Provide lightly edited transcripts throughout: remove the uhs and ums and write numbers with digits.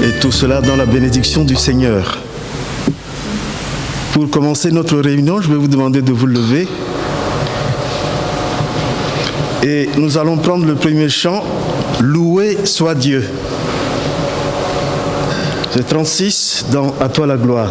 Et tout cela dans la bénédiction du Seigneur. Pour commencer notre réunion, je vais vous demander de vous lever. Et nous allons prendre le premier chant, « Loué soit Dieu ». C'est 36 dans « À toi la gloire ».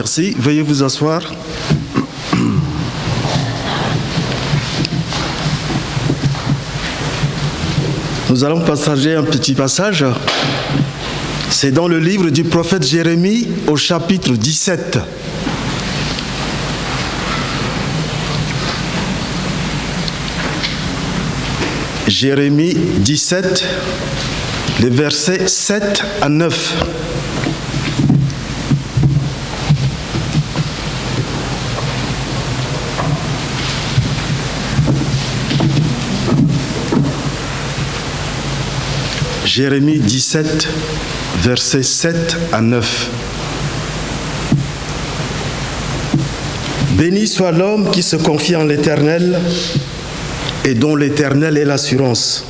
Merci. Veuillez vous asseoir. Nous allons partager un petit passage. C'est dans le livre du prophète Jérémie au chapitre 17. Jérémie 17, les versets 7 à 9. Jérémie 17, versets 7 à 9. Béni soit l'homme qui se confie en l'Éternel et dont l'Éternel est l'assurance.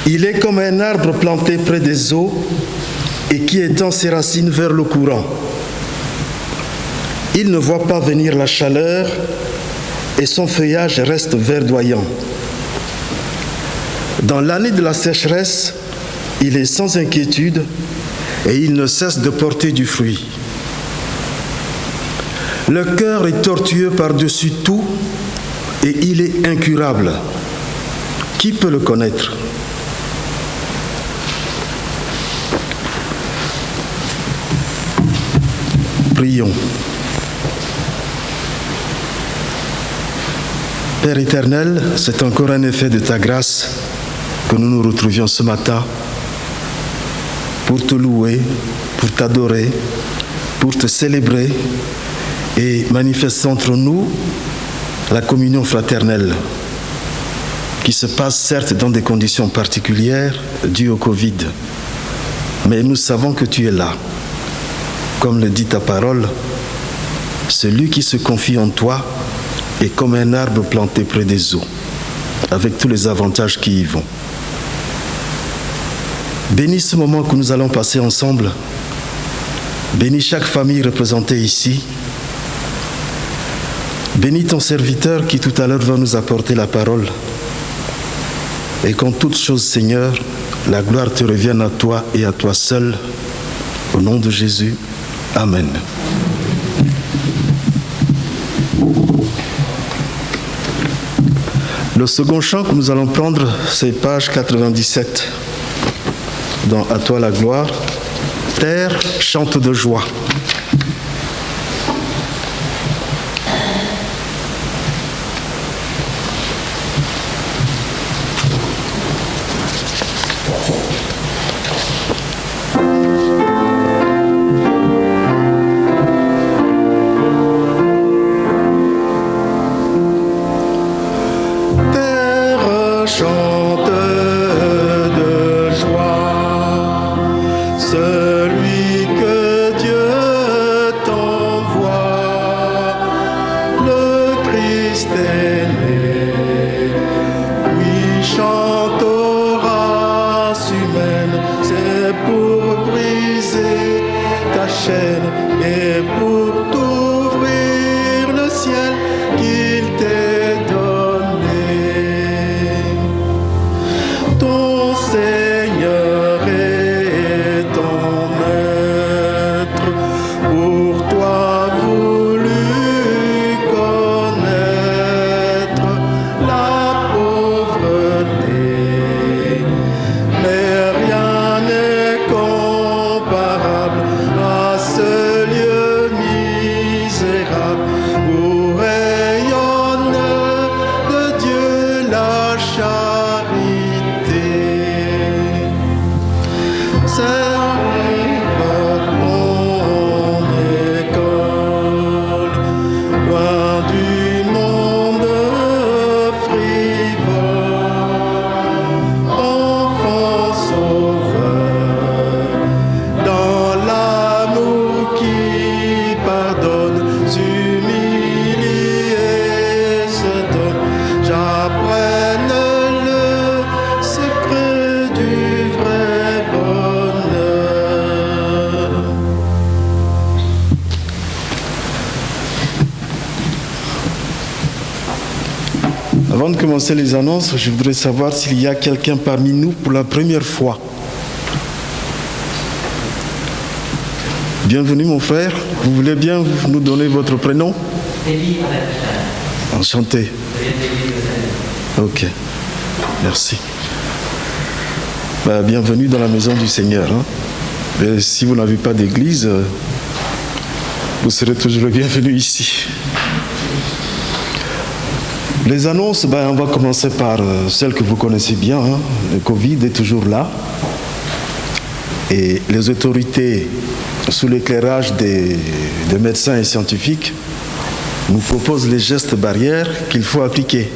Il est comme un arbre planté près des eaux et qui étend ses racines vers le courant. Il ne voit pas venir la chaleur et son feuillage reste verdoyant. Dans l'année de la sécheresse, il est sans inquiétude et il ne cesse de porter du fruit. Le cœur est tortueux par-dessus tout et il est incurable. Qui peut le connaître? Prions. Père éternel, c'est encore un effet de ta grâce que nous nous retrouvions ce matin pour te louer, pour t'adorer, pour te célébrer et manifester entre nous la communion fraternelle qui se passe certes dans des conditions particulières dues au Covid. Mais nous savons que tu es là. Comme le dit ta parole, celui qui se confie en toi est comme un arbre planté près des eaux. avec tous les avantages qui y vont. Bénis ce moment que nous allons passer ensemble. Bénis chaque famille représentée ici. Bénis ton serviteur qui tout à l'heure va nous apporter la parole. Et qu'en toutes choses, Seigneur, la gloire te revienne à toi et à toi seul. Au nom de Jésus. Amen. Le second chant que nous allons prendre, c'est page 97. Dans À toi la gloire. Terre chante de joie. Avant de commencer les annonces, je voudrais savoir s'il y a quelqu'un parmi nous pour la première fois. Bienvenue mon frère, vous voulez bien nous donner votre prénom? Enchanté. Ok, merci. Bienvenue dans la maison du Seigneur. Et si vous n'avez pas d'église, vous serez toujours le bienvenu ici. Les annonces, on va commencer par celle que vous connaissez bien. Le Covid est toujours là. Et les autorités, sous l'éclairage des médecins et scientifiques, nous proposent les gestes barrières qu'il faut appliquer.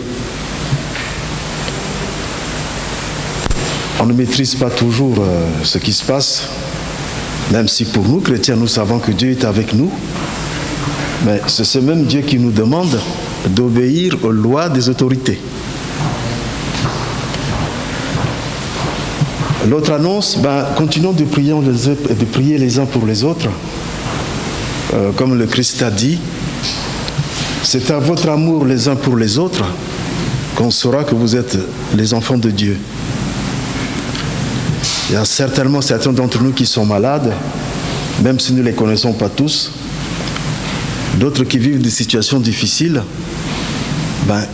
On ne maîtrise pas toujours ce qui se passe, même si pour nous, chrétiens, nous savons que Dieu est avec nous. Mais c'est ce même Dieu qui nous demande d'obéir aux lois des autorités. L'autre annonce, continuons de prier les uns pour les autres. Comme le Christ a dit, c'est à votre amour les uns pour les autres qu'on saura que vous êtes les enfants de Dieu. Il y a certainement certains d'entre nous qui sont malades, même si nous ne les connaissons pas tous. D'autres qui vivent des situations difficiles,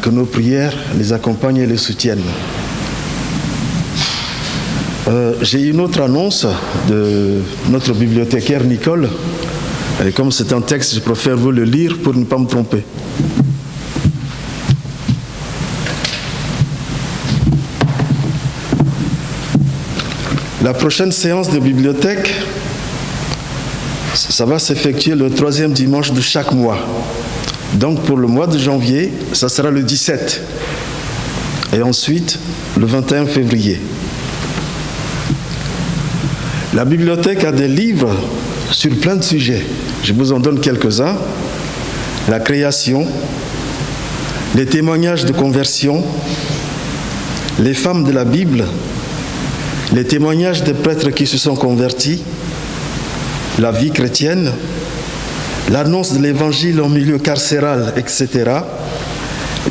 que nos prières les accompagnent et les soutiennent. J'ai une autre annonce de notre bibliothécaire Nicole. Et comme c'est un texte, je préfère vous le lire pour ne pas me tromper. La prochaine séance de bibliothèque, ça va s'effectuer le 3e dimanche de chaque mois. Donc pour le mois de janvier, ça sera le 17. Et ensuite, le 21 février. La bibliothèque a des livres sur plein de sujets. Je vous en donne quelques-uns. La création, les témoignages de conversion, les femmes de la Bible, les témoignages des prêtres qui se sont convertis, la vie chrétienne, l'annonce de l'évangile en milieu carcéral, etc.,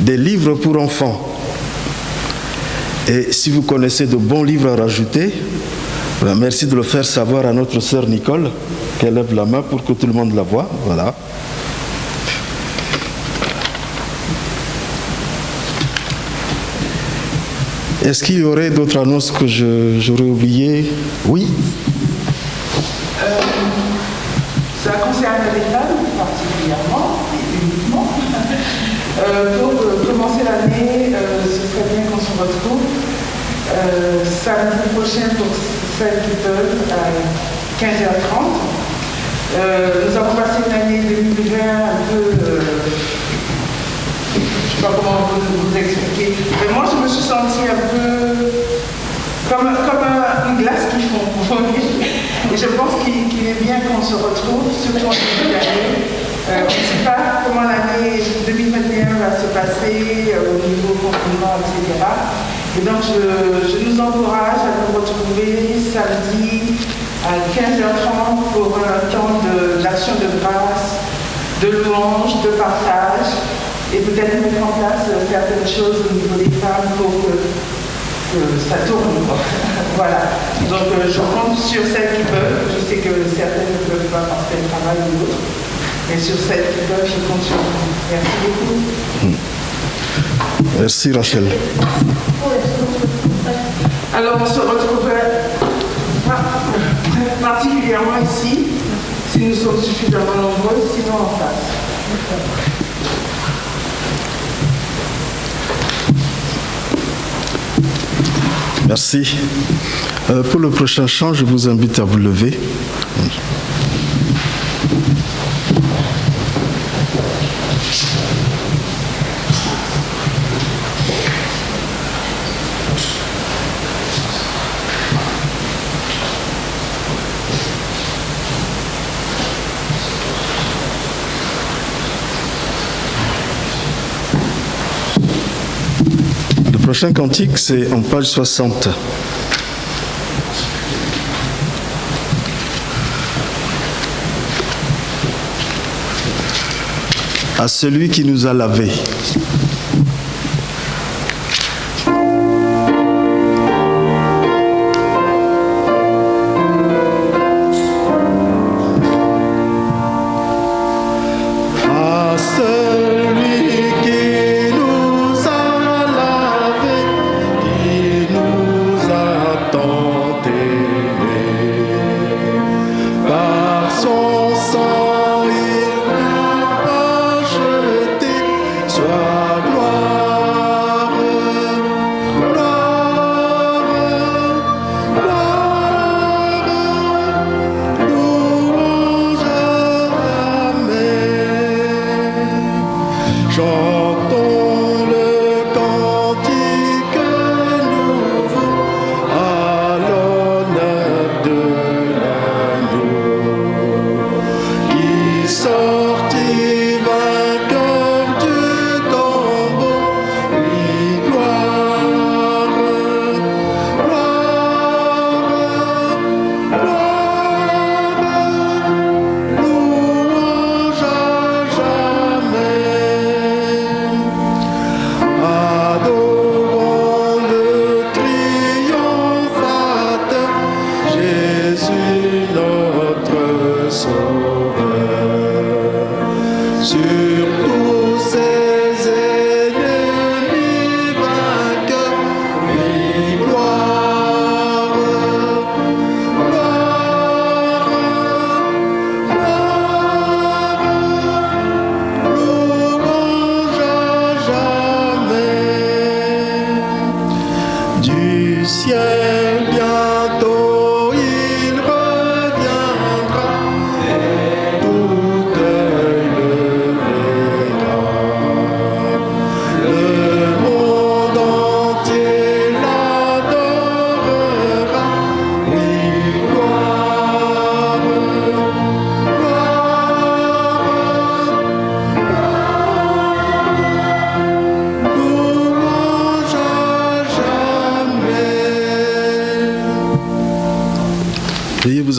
des livres pour enfants. Et si vous connaissez de bons livres à rajouter, merci de le faire savoir à notre sœur Nicole, qu'elle lève la main pour que tout le monde la voie. Voilà. Est-ce qu'il y aurait d'autres annonces que j'aurais oubliées? Oui. Ça concerne les femmes particulièrement et uniquement. Pour commencer l'année, ce serait bien qu'on se retrouve samedi prochain pour celles qui peuvent à 15h30. Nous avons passé une année 2020 un peu... je ne sais pas comment vous expliquer. Mais moi, je me suis sentie un peu comme une glace qui fond. Et je pense qu'il est bien qu'on se retrouve, surtout en début d'année. On ne sait pas comment l'année 2021 va se passer au niveau confinement, etc. Et donc, je nous encourage à nous retrouver samedi à 15h30 pour un temps d'action de grâce, de louange, de partage. Et peut-être mettre en place certaines choses au niveau des femmes pour que ça tourne. Voilà. Donc je compte sur celles qui peuvent. Je sais que certaines ne peuvent pas parce qu'elles travaillent ou d'autres. Mais sur celles qui peuvent, je compte sur vous. Merci beaucoup. Merci Rachel. Alors on se retrouverait particulièrement ici, si nous sommes suffisamment nombreux, sinon en face. Merci. Pour le prochain chant, je vous invite à vous lever. Le prochain cantique, c'est en page 60. À celui qui nous a lavés.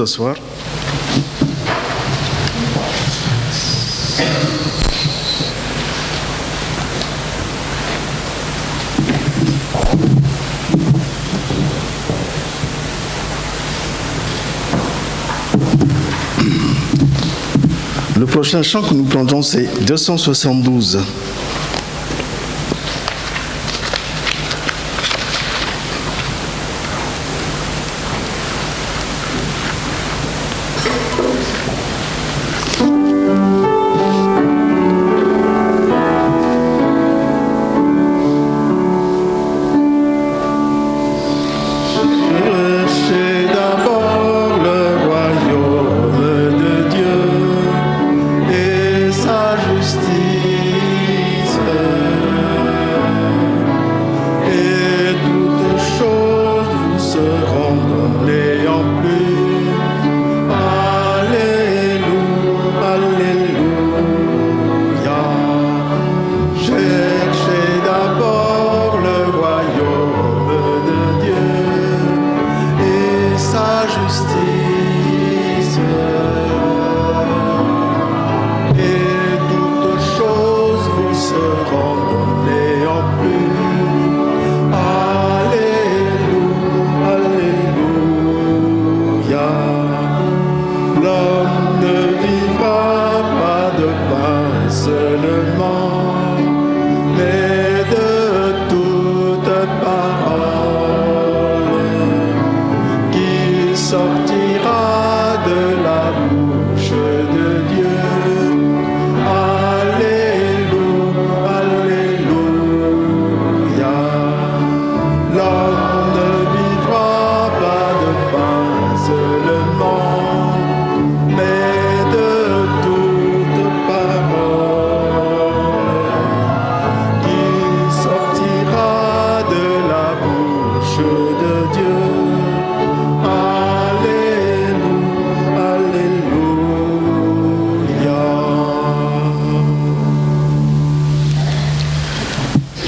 asseoir. Le prochain chant que nous prendrons, c'est 272.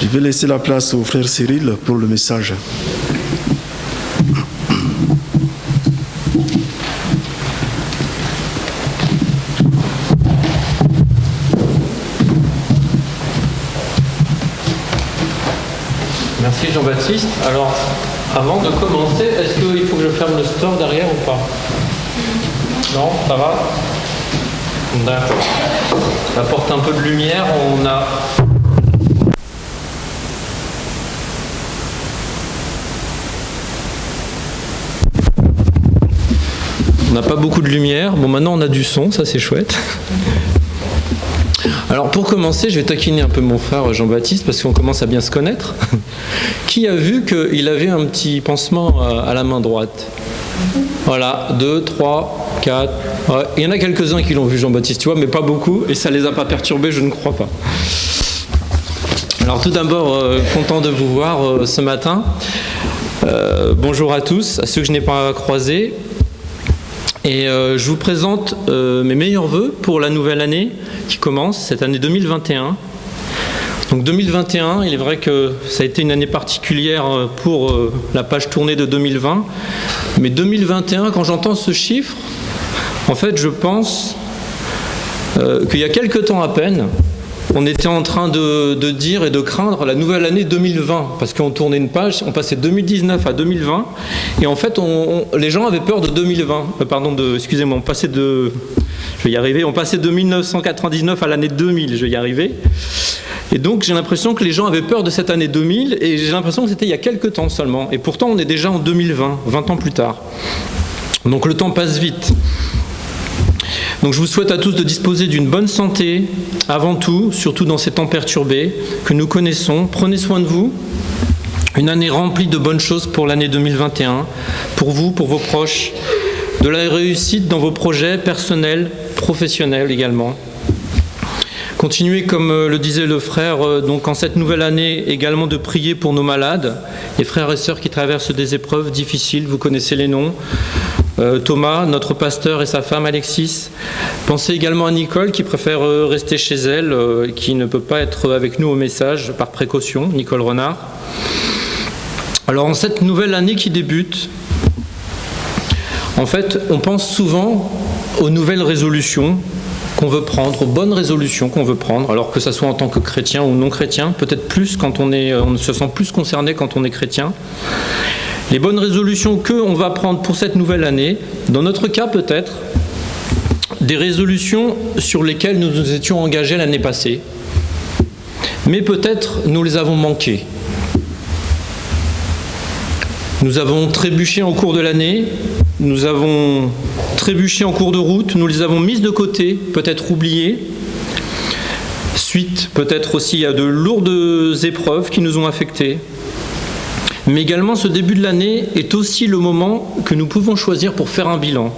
Je vais laisser la place au frère Cyril pour le message. Merci Jean-Baptiste. Alors, avant de commencer, est-ce qu'il faut que je ferme le store derrière ou pas? Non, ça va? D'accord. Ça apporte un peu de lumière. On n'a pas beaucoup de lumière. Bon, maintenant on a du son, ça c'est chouette. Alors pour commencer, je vais taquiner un peu mon frère Jean-Baptiste parce qu'on commence à bien se connaître. Qui a vu qu'il avait un petit pansement à la main droite? Voilà, 2, 3, 4. Ouais, il y en a quelques-uns qui l'ont vu, Jean-Baptiste, tu vois, mais pas beaucoup, et ça les a pas perturbés, je ne crois pas. Alors tout d'abord, content de vous voir ce matin. Bonjour à tous, à ceux que je n'ai pas croisés. Et je vous présente mes meilleurs vœux pour la nouvelle année qui commence, cette année 2021. Donc 2021, il est vrai que ça a été une année particulière pour la page tournée de 2020. Mais 2021, quand j'entends ce chiffre, en fait, je pense qu'il y a quelques temps à peine, on était en train de dire et de craindre la nouvelle année 2020, parce qu'on tournait une page, on passait de 2019 à 2020, et en fait, les gens avaient peur de 2020. Excusez-moi, on passait de 1999 à l'année 2000, je vais y arriver. Et donc, j'ai l'impression que les gens avaient peur de cette année 2000, et j'ai l'impression que c'était il y a quelques temps seulement. Et pourtant, on est déjà en 2020, 20 ans plus tard. Donc, le temps passe vite. Donc je vous souhaite à tous de disposer d'une bonne santé, avant tout, surtout dans ces temps perturbés que nous connaissons. Prenez soin de vous. Une année remplie de bonnes choses pour l'année 2021, pour vous, pour vos proches. De la réussite dans vos projets personnels, professionnels également. Continuez, comme le disait le frère, donc en cette nouvelle année, également de prier pour nos malades, les frères et sœurs qui traversent des épreuves difficiles, vous connaissez les noms. Thomas, notre pasteur, et sa femme Alexis. Pensez également à Nicole qui préfère rester chez elle, qui ne peut pas être avec nous au message par précaution, Nicole Renard. Alors en cette nouvelle année qui débute, En fait, on pense souvent aux nouvelles résolutions qu'on veut prendre, aux bonnes résolutions qu'on veut prendre, alors que ça soit en tant que chrétien ou non chrétien, peut-être plus quand on se sent plus concerné quand on est chrétien. Les bonnes résolutions qu'on va prendre pour cette nouvelle année, dans notre cas peut-être, des résolutions sur lesquelles nous nous étions engagés l'année passée, mais peut-être nous les avons manquées. Nous avons trébuché en cours de l'année, nous avons trébuché en cours de route, nous les avons mises de côté, peut-être oubliées, suite peut-être aussi à de lourdes épreuves qui nous ont affectés. Mais également, ce début de l'année est aussi le moment que nous pouvons choisir pour faire un bilan.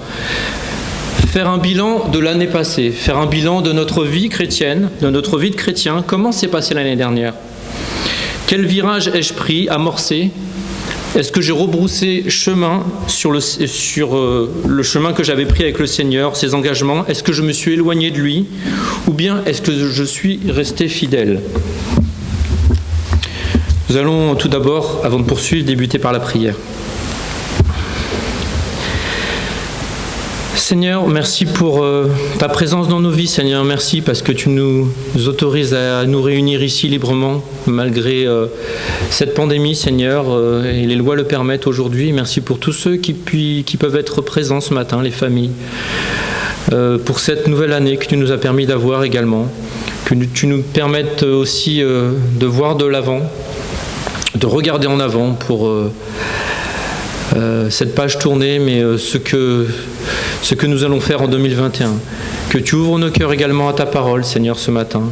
Faire un bilan de l'année passée, faire un bilan de notre vie chrétienne, de notre vie de chrétien. Comment s'est passé l'année dernière? Quel virage ai-je pris, amorcé? Est-ce que j'ai rebroussé chemin sur le chemin que j'avais pris avec le Seigneur, ses engagements? Est-ce que je me suis éloigné de lui? Ou bien est-ce que je suis resté fidèle? Nous allons tout d'abord, avant de poursuivre, débuter par la prière. Seigneur, merci pour ta présence dans nos vies, Seigneur. Merci parce que tu nous autorises à nous réunir ici librement, malgré cette pandémie, Seigneur, et les lois le permettent aujourd'hui. Merci pour tous ceux qui peuvent être présents ce matin, les familles, pour cette nouvelle année que tu nous as permis d'avoir également, que tu nous permettes aussi de voir de l'avant, de regarder en avant pour cette page tournée, mais ce que nous allons faire en 2021. Que tu ouvres nos cœurs également à ta parole, Seigneur, ce matin.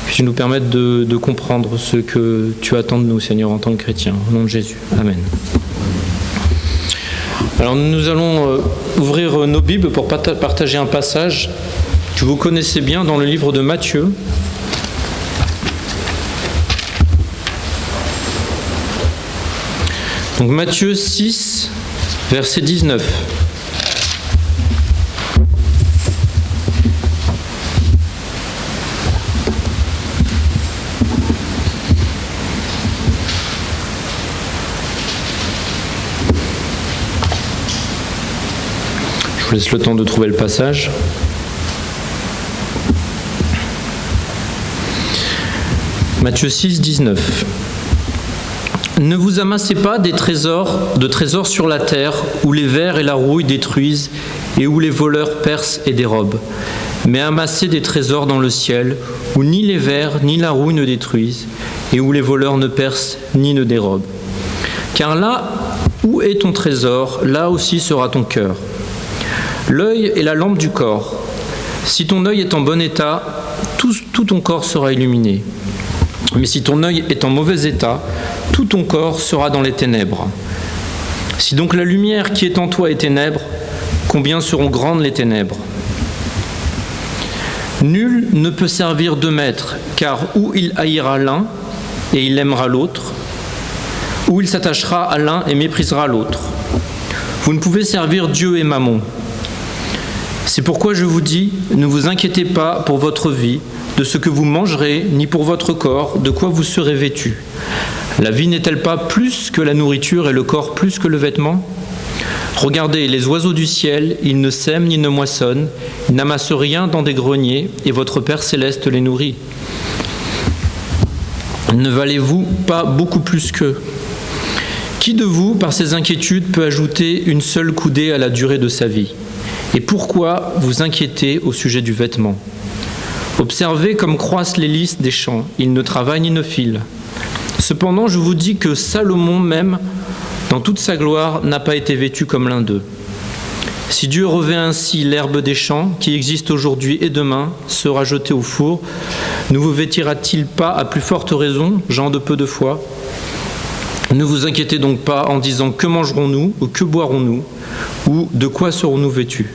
Que tu nous permettes de comprendre ce que tu attends de nous, Seigneur, en tant que chrétiens. Au nom de Jésus. Amen. Alors nous allons ouvrir nos Bibles pour partager un passage que vous connaissez bien dans le livre de Matthieu. Donc Matthieu 6, verset 19. Je vous laisse le temps de trouver le passage. Matthieu 6, 19. Ne vous amassez pas de trésors sur la terre, où les vers et la rouille détruisent, et où les voleurs percent et dérobent. Mais amassez des trésors dans le ciel, où ni les vers ni la rouille ne détruisent, et où les voleurs ne percent ni ne dérobent. Car là où est ton trésor, là aussi sera ton cœur. L'œil est la lampe du corps. Si ton œil est en bon état, tout ton corps sera illuminé. Mais si ton œil est en mauvais état, tout ton corps sera dans les ténèbres. Si donc la lumière qui est en toi est ténèbres, combien seront grandes les ténèbres? Nul ne peut servir deux maîtres, car ou il haïra l'un et il aimera l'autre, ou il s'attachera à l'un et méprisera l'autre. Vous ne pouvez servir Dieu et Mammon. C'est pourquoi je vous dis, ne vous inquiétez pas pour votre vie, de ce que vous mangerez, ni pour votre corps, de quoi vous serez vêtus. La vie n'est-elle pas plus que la nourriture et le corps plus que le vêtement? Regardez les oiseaux du ciel, ils ne sèment ni ne moissonnent, ils n'amassent rien dans des greniers, et votre Père céleste les nourrit. Ne valez-vous pas beaucoup plus qu'eux? Qui de vous, par ses inquiétudes, peut ajouter une seule coudée à la durée de sa vie? Et pourquoi vous inquiétez au sujet du vêtement? Observez comme croissent les lys des champs, ils ne travaillent ni ne filent. Cependant, je vous dis que Salomon même, dans toute sa gloire, n'a pas été vêtu comme l'un d'eux. Si Dieu revêt ainsi l'herbe des champs, qui existe aujourd'hui et demain, sera jetée au four, ne vous vêtira-t-il pas à plus forte raison, gens de peu de foi? Ne vous inquiétez donc pas en disant que mangerons-nous ou que boirons-nous ou de quoi serons-nous vêtus?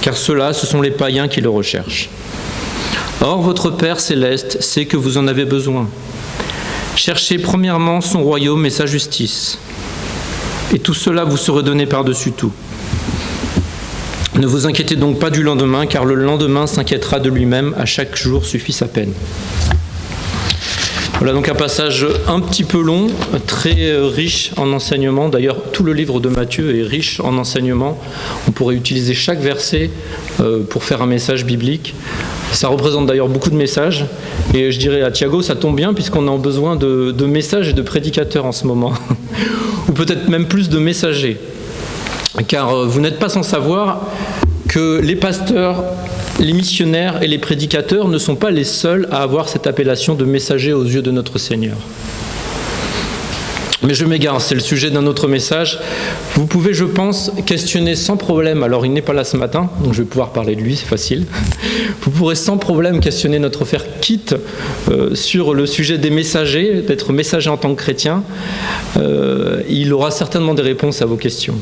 Car ceux-là, ce sont les païens qui le recherchent. Or, votre Père céleste sait que vous en avez besoin. Cherchez premièrement son royaume et sa justice, et tout cela vous sera donné par-dessus tout. Ne vous inquiétez donc pas du lendemain, car le lendemain s'inquiétera de lui-même, à chaque jour suffit sa peine. Voilà donc un passage un petit peu long, très riche en enseignements. D'ailleurs, tout le livre de Matthieu est riche en enseignements. On pourrait utiliser chaque verset pour faire un message biblique. Ça représente d'ailleurs beaucoup de messages. Et je dirais à Thiago, ça tombe bien puisqu'on a besoin de messages et de prédicateurs en ce moment. Ou peut-être même plus de messagers. Car vous n'êtes pas sans savoir que les pasteurs, les missionnaires et les prédicateurs ne sont pas les seuls à avoir cette appellation de messager aux yeux de notre Seigneur. Mais je m'égare, c'est le sujet d'un autre message. Vous pouvez, je pense, questionner sans problème, alors il n'est pas là ce matin, donc je vais pouvoir parler de lui, c'est facile. Vous pourrez sans problème questionner notre frère Kit sur le sujet des messagers, d'être messager en tant que chrétien. Il aura certainement des réponses à vos questions.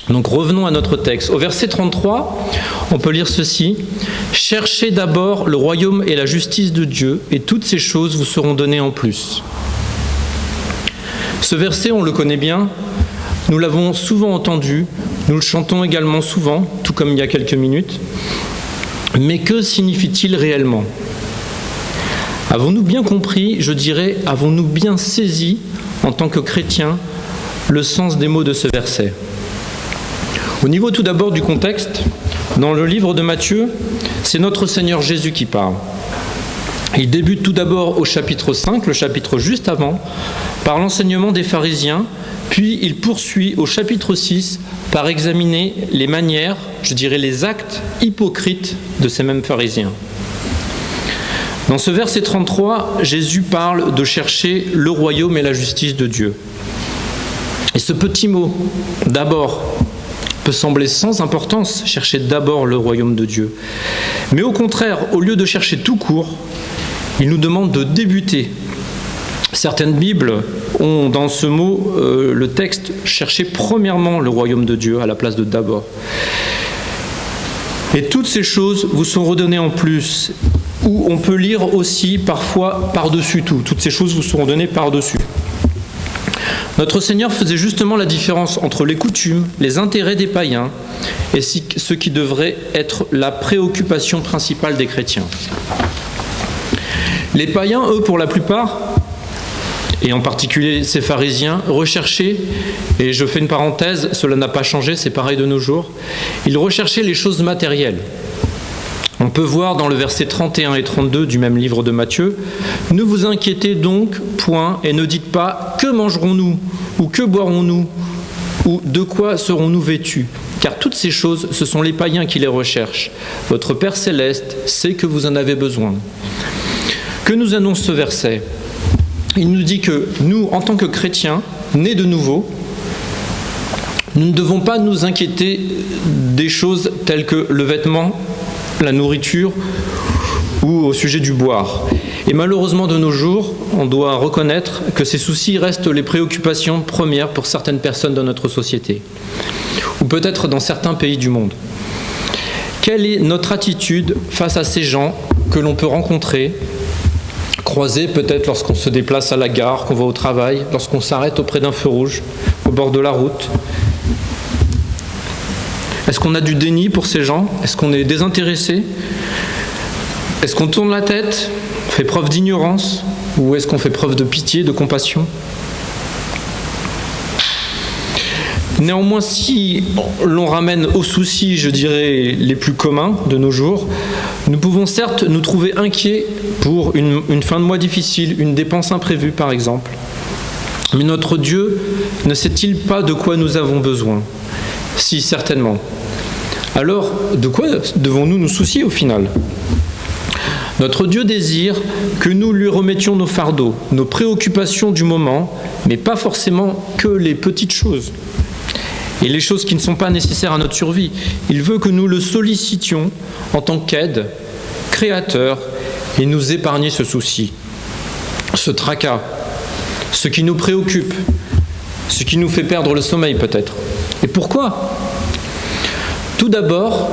Donc revenons à notre texte. Au verset 33, on peut lire ceci. « Cherchez d'abord le royaume et la justice de Dieu, et toutes ces choses vous seront données en plus. » Ce verset, on le connaît bien, nous l'avons souvent entendu, nous le chantons également souvent, tout comme il y a quelques minutes. Mais que signifie-t-il réellement ? Avons-nous bien compris, je dirais, avons-nous bien saisi, en tant que chrétiens, le sens des mots de ce verset ? Au niveau tout d'abord du contexte, dans le livre de Matthieu, c'est notre Seigneur Jésus qui parle. Il débute tout d'abord au chapitre 5, le chapitre juste avant, par l'enseignement des pharisiens, puis il poursuit au chapitre 6 par examiner les manières, je dirais les actes hypocrites de ces mêmes pharisiens. Dans ce verset 33, Jésus parle de chercher le royaume et la justice de Dieu. Et ce petit mot, d'abord, peut sembler sans importance, chercher d'abord le royaume de Dieu. Mais au contraire, au lieu de chercher tout court, il nous demande de débuter. Certaines Bibles ont dans ce mot le texte « chercher premièrement le royaume de Dieu » à la place de « d'abord ». Et toutes ces choses vous sont redonnées en plus, ou on peut lire aussi parfois par-dessus tout. Toutes ces choses vous seront données par-dessus. Notre Seigneur faisait justement la différence entre les coutumes, les intérêts des païens et ce qui devrait être la préoccupation principale des chrétiens. Les païens, eux, pour la plupart, et en particulier ces pharisiens, recherchaient, et je fais une parenthèse, cela n'a pas changé, c'est pareil de nos jours, ils recherchaient les choses matérielles. On peut voir dans le verset 31 et 32 du même livre de Matthieu, « Ne vous inquiétez donc point et ne dites pas « Que mangerons-nous » ou « Que boirons-nous » ou « De quoi serons-nous vêtus » car toutes ces choses, ce sont les païens qui les recherchent. Votre Père Céleste sait que vous en avez besoin. Que nous annonce ce verset ? Il nous dit que nous, en tant que chrétiens, nés de nouveau, nous ne devons pas nous inquiéter des choses telles que le vêtement, la nourriture ou au sujet du boire. Et malheureusement de nos jours, on doit reconnaître que ces soucis restent les préoccupations premières pour certaines personnes dans notre société, ou peut-être dans certains pays du monde. Quelle est notre attitude face à ces gens que l'on peut rencontrer, croiser peut-être lorsqu'on se déplace à la gare, qu'on va au travail, lorsqu'on s'arrête auprès d'un feu rouge, au bord de la route ? Est-ce qu'on a du déni pour ces gens ? Est-ce qu'on est désintéressé ? Est-ce qu'on tourne la tête, fait preuve d'ignorance ? Ou est-ce qu'on fait preuve de pitié, de compassion ? Néanmoins, si l'on ramène aux soucis, je dirais, les plus communs de nos jours, nous pouvons certes nous trouver inquiets pour une fin de mois difficile, une dépense imprévue par exemple. Mais notre Dieu ne sait-il pas de quoi nous avons besoin ? Si, certainement. Alors, de quoi devons-nous nous soucier au final ? Notre Dieu désire que nous lui remettions nos fardeaux, nos préoccupations du moment, mais pas forcément que les petites choses et les choses qui ne sont pas nécessaires à notre survie. Il veut que nous le sollicitions en tant qu'aide, créateur, et nous épargner ce souci, ce tracas, ce qui nous préoccupe, ce qui nous fait perdre le sommeil peut-être. Et pourquoi ? Tout d'abord,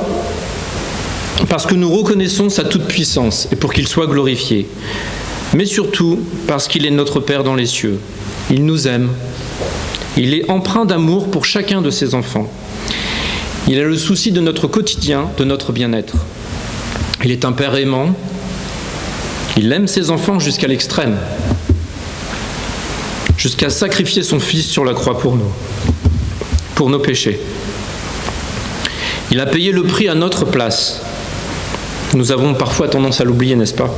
parce que nous reconnaissons sa toute-puissance et pour qu'il soit glorifié. Mais surtout parce qu'il est notre Père dans les cieux. Il nous aime. Il est empreint d'amour pour chacun de ses enfants. Il a le souci de notre quotidien, de notre bien-être. Il est un Père aimant. Il aime ses enfants jusqu'à l'extrême, jusqu'à sacrifier son Fils sur la croix pour nous, pour nos péchés. Il a payé le prix à notre place. Nous avons parfois tendance à l'oublier, n'est-ce pas ?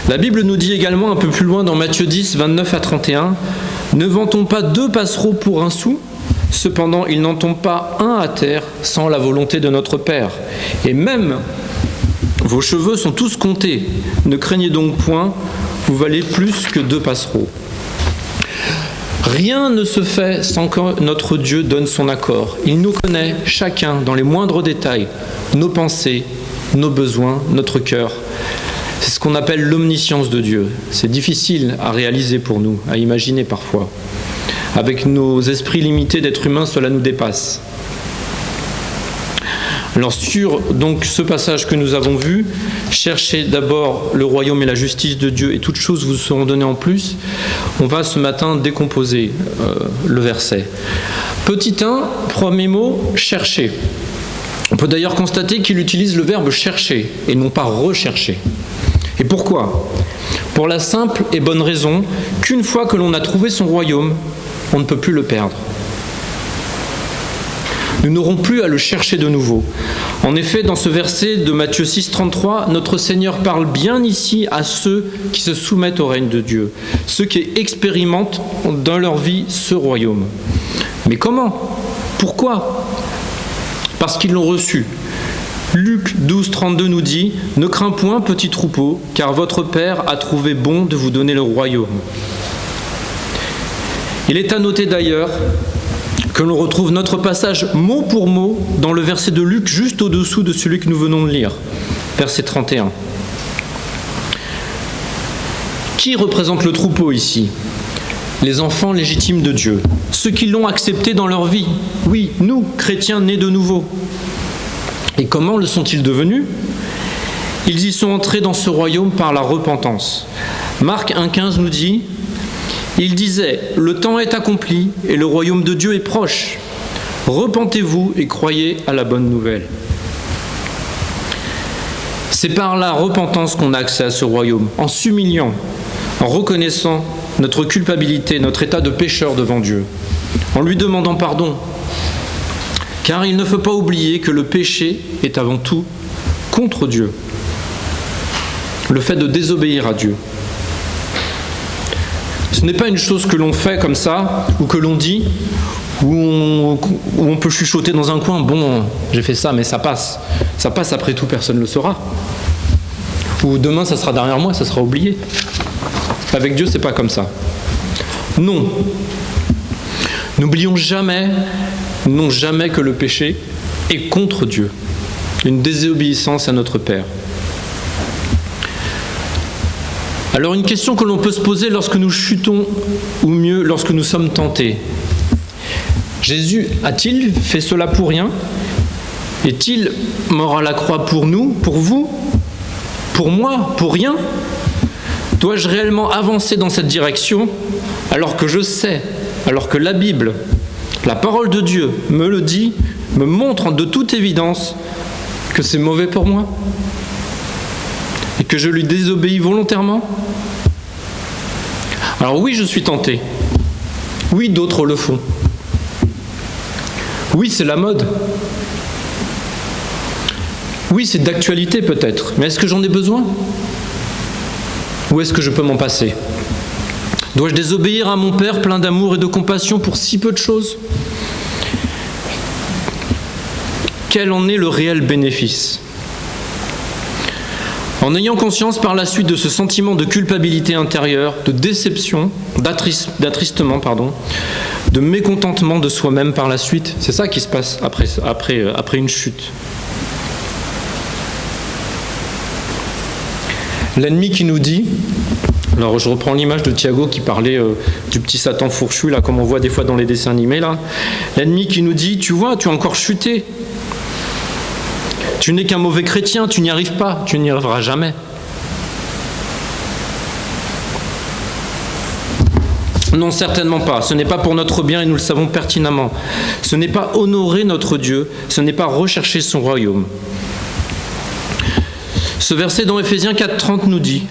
La Bible nous dit également un peu plus loin dans Matthieu 10, 29 à 31, « Ne vend-on pas 2 passereaux pour 1 sou ? Cependant, il n'en tombe pas un à terre sans la volonté de notre Père. Et même vos cheveux sont tous comptés. Ne craignez donc point, vous valez plus que 2 passereaux. » Rien ne se fait sans que notre Dieu donne son accord. Il nous connaît chacun dans les moindres détails, nos pensées, nos besoins, notre cœur. C'est ce qu'on appelle l'omniscience de Dieu. C'est difficile à réaliser pour nous, à imaginer parfois. Avec nos esprits limités d'êtres humains, cela nous dépasse. Alors sur donc, ce passage que nous avons vu, cherchez d'abord le royaume et la justice de Dieu et toutes choses vous seront données en plus. On va ce matin décomposer le verset. Petit 1, premier mot, chercher. On peut d'ailleurs constater qu'il utilise le verbe chercher et non pas rechercher. Et pourquoi ? Pour la simple et bonne raison qu'une fois que l'on a trouvé son royaume, on ne peut plus le perdre. Nous n'aurons plus à le chercher de nouveau. En effet, dans ce verset de Matthieu 6, 33, notre Seigneur parle bien ici à ceux qui se soumettent au règne de Dieu, ceux qui expérimentent dans leur vie ce royaume. Mais comment ? Pourquoi ? Parce qu'ils l'ont reçu. Luc 12, 32 nous dit « Ne crains point, petit troupeau, car votre Père a trouvé bon de vous donner le royaume. » Il est à noter d'ailleurs que l'on retrouve notre passage mot pour mot dans le verset de Luc juste au-dessous de celui que nous venons de lire, verset 31. Qui représente le troupeau ici ? Les enfants légitimes de Dieu, ceux qui l'ont accepté dans leur vie. Oui, nous, chrétiens nés de nouveau. Et comment le sont-ils devenus ? Ils y sont entrés dans ce royaume par la repentance. Marc 1,15 nous dit « Il disait, le temps est accompli et le royaume de Dieu est proche. Repentez-vous et croyez à la bonne nouvelle. » C'est par la repentance qu'on a accès à ce royaume, en s'humiliant, en reconnaissant notre culpabilité, notre état de pécheur devant Dieu, en lui demandant pardon. Car il ne faut pas oublier que le péché est avant tout contre Dieu. Le fait de désobéir à Dieu. Ce n'est pas une chose que l'on fait comme ça, ou que l'on dit, où on peut chuchoter dans un coin, bon, j'ai fait ça, mais ça passe. Ça passe, après tout, personne ne le saura. Ou demain, ça sera derrière moi, ça sera oublié. Avec Dieu, c'est pas comme ça. Non. N'oublions jamais, non jamais que le péché est contre Dieu. Une désobéissance à notre Père. Alors une question que l'on peut se poser lorsque nous chutons, ou mieux, lorsque nous sommes tentés. Jésus a-t-il fait cela pour rien ? Est-il mort à la croix pour nous, pour vous, pour moi, pour rien ? Dois-je réellement avancer dans cette direction alors que je sais, alors que la Bible, la parole de Dieu me le dit, me montre de toute évidence que c'est mauvais pour moi et que je lui désobéis volontairement ? Alors oui, je suis tenté. Oui, d'autres le font. Oui, c'est la mode. Oui, c'est d'actualité peut-être, mais est-ce que j'en ai besoin ? Ou est-ce que je peux m'en passer ? Dois-je désobéir à mon Père plein d'amour et de compassion pour si peu de choses ? Quel en est le réel bénéfice ? En ayant conscience par la suite de ce sentiment de culpabilité intérieure, de déception, d'attristement, de mécontentement de soi-même par la suite, c'est ça qui se passe après une chute. L'ennemi qui nous dit, alors je reprends l'image de Thiago qui parlait du petit Satan fourchu, là, comme on voit des fois dans les dessins animés, là. L'ennemi qui nous dit, tu vois, tu as encore chuté. Tu n'es qu'un mauvais chrétien, tu n'y arrives pas, tu n'y arriveras jamais. Non, certainement pas. Ce n'est pas pour notre bien et nous le savons pertinemment. Ce n'est pas honorer notre Dieu, ce n'est pas rechercher son royaume. Ce verset dans Éphésiens 4,30 nous dit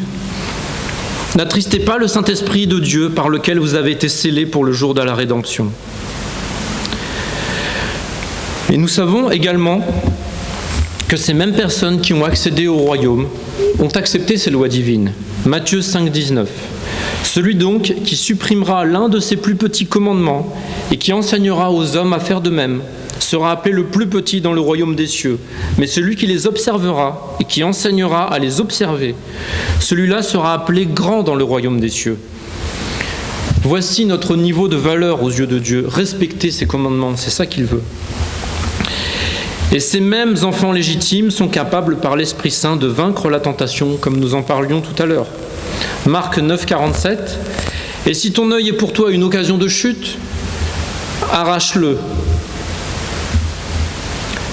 « N'attristez pas le Saint-Esprit de Dieu par lequel vous avez été scellés pour le jour de la rédemption. » Et nous savons également que ces mêmes personnes qui ont accédé au royaume ont accepté ces lois divines. Matthieu 5,19. Celui donc qui supprimera l'un de ses plus petits commandements et qui enseignera aux hommes à faire de même sera appelé le plus petit dans le royaume des cieux. Mais celui qui les observera et qui enseignera à les observer, celui-là sera appelé grand dans le royaume des cieux. Voici notre niveau de valeur aux yeux de Dieu. Respecter ses commandements, c'est ça qu'il veut. Et ces mêmes enfants légitimes sont capables par l'Esprit Saint de vaincre la tentation, comme nous en parlions tout à l'heure. Marc 9,47 « Et si ton œil est pour toi une occasion de chute, arrache-le.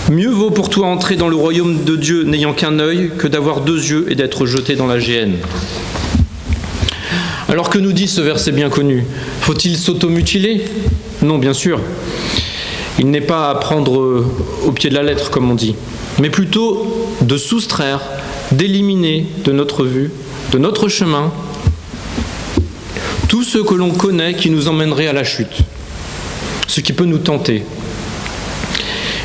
Mieux vaut pour toi entrer dans le royaume de Dieu n'ayant qu'un œil que d'avoir deux yeux et d'être jeté dans la géhenne. » Alors que nous dit ce verset bien connu ? Faut-il s'automutiler ? Non, bien sûr. Il n'est pas à prendre au pied de la lettre, comme on dit, mais plutôt de soustraire, d'éliminer de notre vue, de notre chemin, tout ce que l'on connaît qui nous emmènerait à la chute, ce qui peut nous tenter.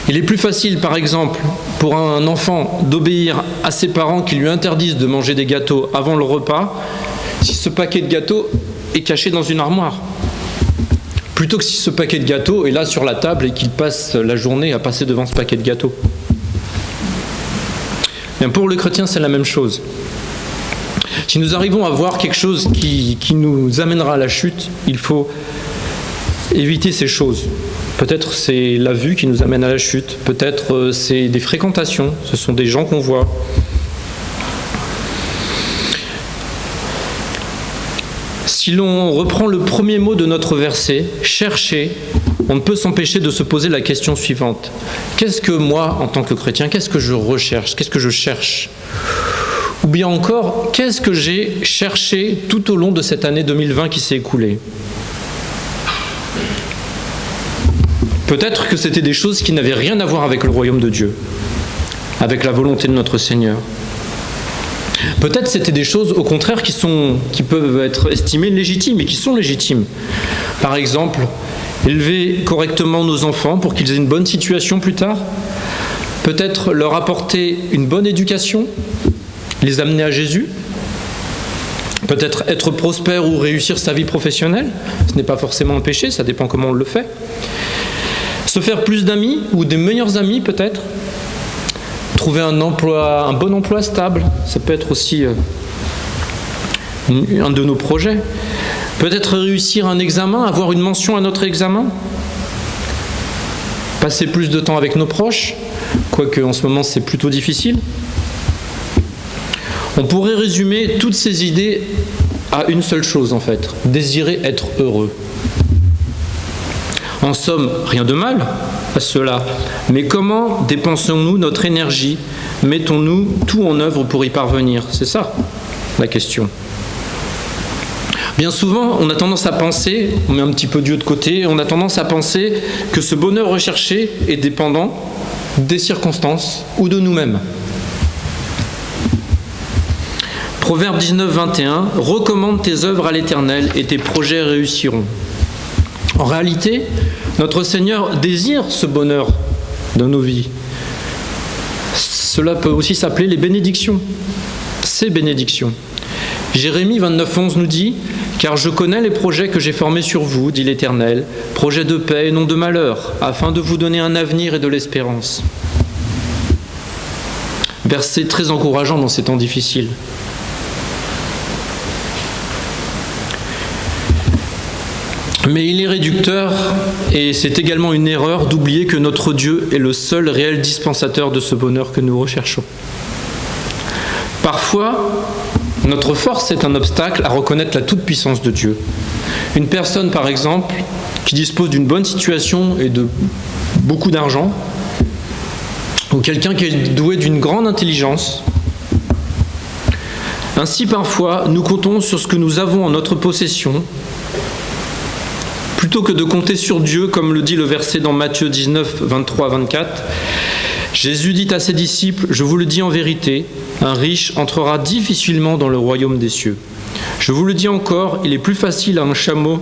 Il est plus facile, par exemple, pour un enfant d'obéir à ses parents qui lui interdisent de manger des gâteaux avant le repas, si ce paquet de gâteaux est caché dans une armoire. Plutôt que si ce paquet de gâteaux est là sur la table et qu'il passe la journée à passer devant ce paquet de gâteaux. Bien, pour le chrétien, c'est la même chose. Si nous arrivons à voir quelque chose qui nous amènera à la chute, il faut éviter ces choses. Peut-être c'est la vue qui nous amène à la chute, peut-être c'est des fréquentations, ce sont des gens qu'on voit. Si l'on reprend le premier mot de notre verset, « chercher », on ne peut s'empêcher de se poser la question suivante. Qu'est-ce que moi, en tant que chrétien, qu'est-ce que je recherche ? Qu'est-ce que je cherche ? Ou bien encore, qu'est-ce que j'ai cherché tout au long de cette année 2020 qui s'est écoulée ? Peut-être que c'était des choses qui n'avaient rien à voir avec le royaume de Dieu, avec la volonté de notre Seigneur. Peut-être c'était des choses au contraire qui peuvent être estimées légitimes et qui sont légitimes. Par exemple, élever correctement nos enfants pour qu'ils aient une bonne situation plus tard. Peut-être leur apporter une bonne éducation, les amener à Jésus. Peut-être être prospère ou réussir sa vie professionnelle. Ce n'est pas forcément un péché, ça dépend comment on le fait. Se faire plus d'amis ou des meilleurs amis peut-être. Trouver un bon emploi stable, ça peut être aussi un de nos projets. Peut-être réussir un examen, avoir une mention à notre examen. Passer plus de temps avec nos proches, quoique en ce moment c'est plutôt difficile. On pourrait résumer toutes ces idées à une seule chose en fait, désirer être heureux. En somme, rien de mal à cela, mais comment dépensons-nous notre énergie ? Mettons-nous tout en œuvre pour y parvenir ? C'est ça la question. Bien souvent, on a tendance à penser, on met un petit peu Dieu de côté, on a tendance à penser que ce bonheur recherché est dépendant des circonstances ou de nous-mêmes. Proverbe 19, 21, « Recommande tes œuvres à l'Éternel et tes projets réussiront. » En réalité, notre Seigneur désire ce bonheur dans nos vies. Cela peut aussi s'appeler les bénédictions. Ces bénédictions. Jérémie 29, 11 nous dit « Car je connais les projets que j'ai formés sur vous, dit l'Éternel, projets de paix et non de malheur, afin de vous donner un avenir et de l'espérance. » Verset très encourageant dans ces temps difficiles. Mais il est réducteur, et c'est également une erreur d'oublier que notre Dieu est le seul réel dispensateur de ce bonheur que nous recherchons. Parfois, notre force est un obstacle à reconnaître la toute-puissance de Dieu. Une personne, par exemple, qui dispose d'une bonne situation et de beaucoup d'argent, ou quelqu'un qui est doué d'une grande intelligence. Ainsi, parfois, nous comptons sur ce que nous avons en notre possession, plutôt que de compter sur Dieu, comme le dit le verset dans Matthieu 19, 23, 24. Jésus dit à ses disciples, « Je vous le dis en vérité, un riche entrera difficilement dans le royaume des cieux. Je vous le dis encore, il est plus facile à un chameau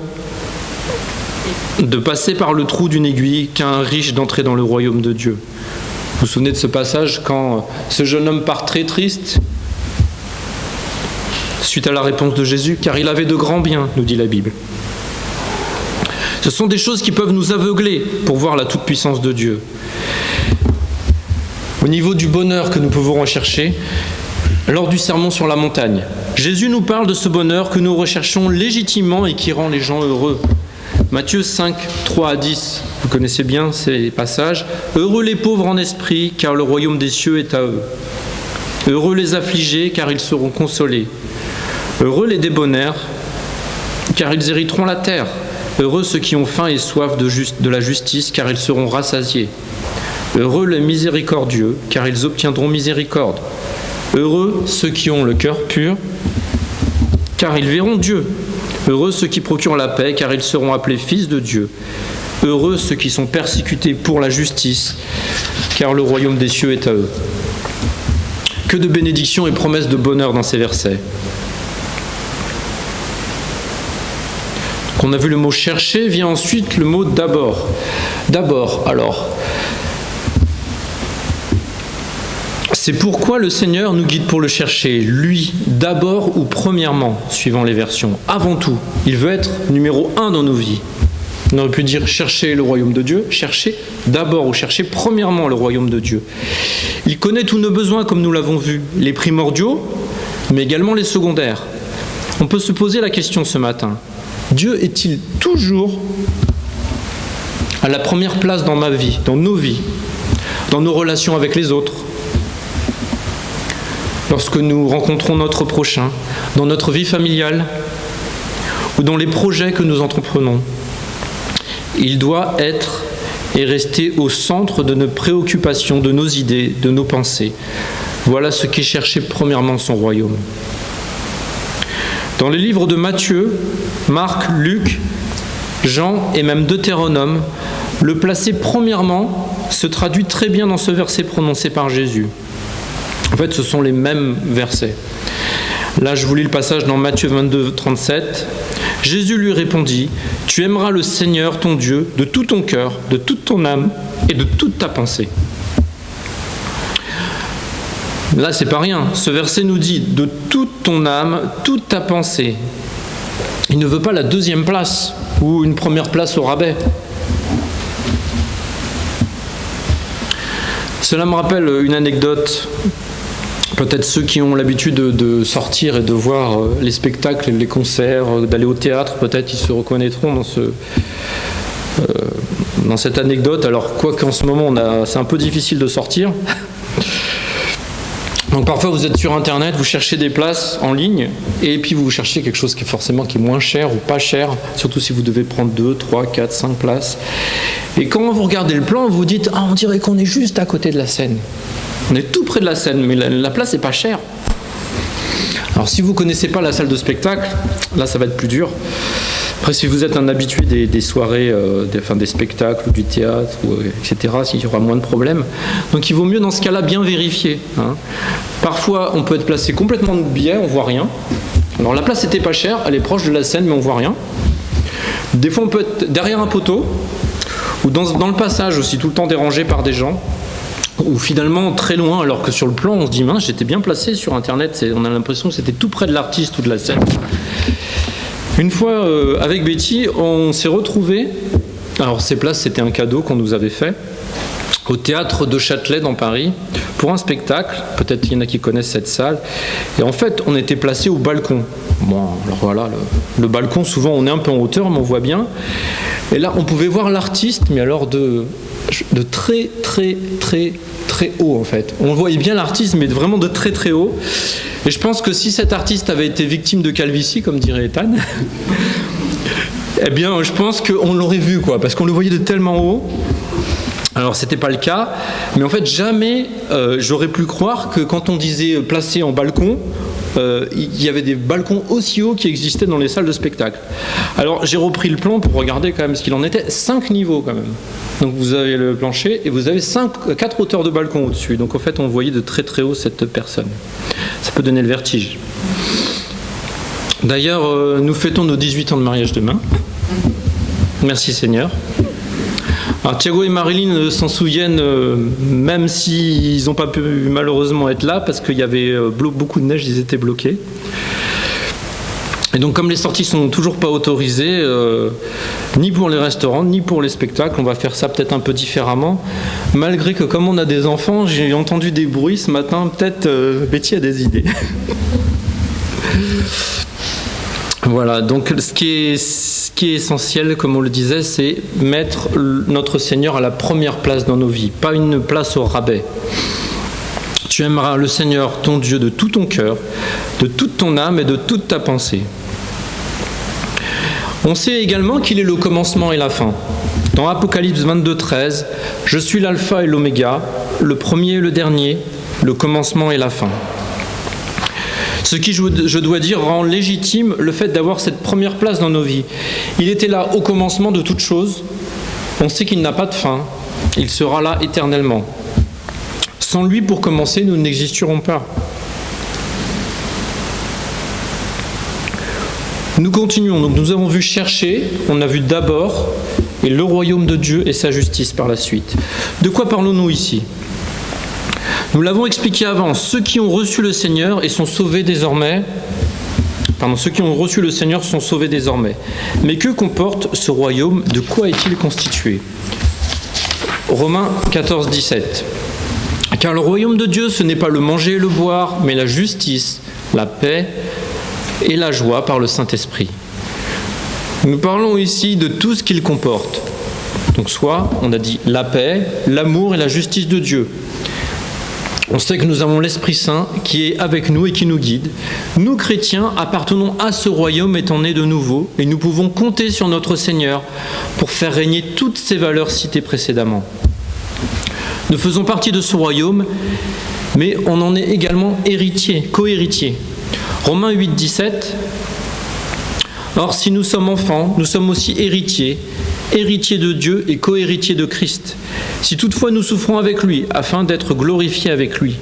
de passer par le trou d'une aiguille qu'à un riche d'entrer dans le royaume de Dieu. Vous vous souvenez de ce passage quand ce jeune homme part très triste suite à la réponse de Jésus, car il avait de grands biens, nous dit la Bible. Ce sont des choses qui peuvent nous aveugler pour voir la toute-puissance de Dieu. Au niveau du bonheur que nous pouvons rechercher, lors du sermon sur la montagne, Jésus nous parle de ce bonheur que nous recherchons légitimement et qui rend les gens heureux. Matthieu 5, 3 à 10, vous connaissez bien ces passages. « Heureux les pauvres en esprit, car le royaume des cieux est à eux. Heureux les affligés, car ils seront consolés. Heureux les débonnaires, car ils hériteront la terre. Heureux ceux qui ont faim et soif de la justice, car ils seront rassasiés. Heureux les miséricordieux, car ils obtiendront miséricorde. Heureux ceux qui ont le cœur pur, car ils verront Dieu. Heureux ceux qui procurent la paix, car ils seront appelés fils de Dieu. Heureux ceux qui sont persécutés pour la justice, car le royaume des cieux est à eux. » Que de bénédictions et promesses de bonheur dans ces versets. On a vu le mot « chercher », vient ensuite le mot « d'abord ». D'abord, alors, c'est pourquoi le Seigneur nous guide pour le chercher, lui, d'abord ou premièrement, suivant les versions. Avant tout, il veut être numéro 1 dans nos vies. On aurait pu dire chercher le royaume de Dieu, chercher d'abord ou chercher premièrement le royaume de Dieu. Il connaît tous nos besoins comme nous l'avons vu, les primordiaux, mais également les secondaires. On peut se poser la question ce matin, Dieu est-il toujours à la première place dans ma vie, dans nos vies, dans nos relations avec les autres, lorsque nous rencontrons notre prochain, dans notre vie familiale ou dans les projets que nous entreprenons? Il doit être et rester au centre de nos préoccupations, de nos idées, de nos pensées. Voilà ce qu'est chercher premièrement son royaume. Dans les livres de Matthieu, Marc, Luc, Jean et même Deutéronome, le placer premièrement se traduit très bien dans ce verset prononcé par Jésus. En fait, ce sont les mêmes versets. Là, je vous lis le passage dans Matthieu 22, 37. Jésus lui répondit, « Tu aimeras le Seigneur, ton Dieu, de tout ton cœur, de toute ton âme et de toute ta pensée. » Là, c'est pas rien. Ce verset nous dit, « De toute ton âme, toute ta pensée. » Il ne veut pas la deuxième place ou une première place au rabais. Cela me rappelle une anecdote. Peut-être ceux qui ont l'habitude de sortir et de voir les spectacles, les concerts, d'aller au théâtre, peut-être ils se reconnaîtront dans cette anecdote. Alors, quoi qu'en ce moment, c'est un peu difficile de sortir. Donc parfois vous êtes sur internet, vous cherchez des places en ligne et puis vous cherchez quelque chose qui est moins cher ou pas cher, surtout si vous devez prendre 2, 3, 4, 5 places. Et quand vous regardez le plan, vous dites « Ah, on dirait qu'on est juste à côté de la Seine. On est tout près de la Seine, mais la place n'est pas chère. » Alors si vous ne connaissez pas la salle de spectacle, là ça va être plus dur. Après, si vous êtes un habitué des soirées, des spectacles, du théâtre, etc., il y aura moins de problèmes. Donc il vaut mieux dans ce cas-là bien vérifier. Parfois, on peut être placé complètement de biais, on ne voit rien. Alors la place n'était pas chère, elle est proche de la scène, mais on ne voit rien. Des fois, on peut être derrière un poteau, ou dans le passage aussi, tout le temps dérangé par des gens, ou finalement très loin, alors que sur le plan, on se dit « Mince, j'étais bien placé sur Internet, on a l'impression que c'était tout près de l'artiste ou de la scène. » Une fois, avec Betty, on s'est retrouvés, alors ces places, c'était un cadeau qu'on nous avait fait, au théâtre de Châtelet dans Paris, pour un spectacle. Peut-être qu'il y en a qui connaissent cette salle. Et en fait, on était placés au balcon. Bon, alors voilà, le balcon, souvent, on est un peu en hauteur, mais on voit bien. Et là, on pouvait voir l'artiste, mais alors de très, très, très, très haut, en fait. On voyait bien l'artiste, mais vraiment de très, très haut. Et je pense que si cet artiste avait été victime de calvitie, comme dirait Ethan, eh bien, je pense qu'on l'aurait vu, quoi, parce qu'on le voyait de tellement haut. Alors, c'était pas le cas, mais en fait, jamais j'aurais pu croire que quand on disait placé en balcon, il y avait des balcons aussi hauts qui existaient dans les salles de spectacle. Alors j'ai repris le plan pour regarder quand même ce qu'il en était. 5 niveaux quand même. Donc vous avez le plancher et vous avez 4 hauteurs de balcon au-dessus. Donc en fait on voyait de très très haut cette personne. Ça peut donner le vertige. D'ailleurs, nous fêtons nos 18 ans de mariage demain. Merci Seigneur. Alors Thiago et Marilyn s'en souviennent, même s'ils n'ont pas pu malheureusement être là, parce qu'il y avait beaucoup de neige, ils étaient bloqués. Et donc comme les sorties sont toujours pas autorisées, ni pour les restaurants, ni pour les spectacles, on va faire ça peut-être un peu différemment. Malgré que comme on a des enfants, j'ai entendu des bruits ce matin, peut-être Betty a des idées. Voilà, donc ce qui est essentiel, comme on le disait, c'est mettre notre Seigneur à la première place dans nos vies, pas une place au rabais. Tu aimeras le Seigneur, ton Dieu, de tout ton cœur, de toute ton âme et de toute ta pensée. On sait également qu'il est le commencement et la fin. Dans Apocalypse 22:13, « Je suis l'alpha et l'oméga, le premier et le dernier, le commencement et la fin. » Ce qui, je dois dire, rend légitime le fait d'avoir cette première place dans nos vies. Il était là au commencement de toute chose. On sait qu'il n'a pas de fin. Il sera là éternellement. Sans lui, pour commencer, nous n'existerons pas. Nous continuons. Donc, nous avons vu chercher, on a vu d'abord, et le royaume de Dieu et sa justice par la suite. De quoi parlons-nous ici ? Nous l'avons expliqué avant, ceux qui ont reçu le Seigneur et sont sauvés désormais, ceux qui ont reçu le Seigneur sont sauvés désormais. Mais que comporte ce royaume ? De quoi est-il constitué ? Romains 14:17. Car le royaume de Dieu, ce n'est pas le manger et le boire, mais la justice, la paix et la joie par le Saint-Esprit. Nous parlons ici de tout ce qu'il comporte. Donc soit, on a dit la paix, l'amour et la justice de Dieu. On sait que nous avons l'Esprit Saint qui est avec nous et qui nous guide. Nous, chrétiens, appartenons à ce royaume étant nés de nouveau et nous pouvons compter sur notre Seigneur pour faire régner toutes ces valeurs citées précédemment. Nous faisons partie de ce royaume, mais on en est également héritiers, co-héritiers. Romains 8:17. Or, si nous sommes enfants, nous sommes aussi héritiers, héritiers de Dieu et co-héritiers de Christ. Si toutefois nous souffrons avec lui, afin d'être glorifiés avec lui.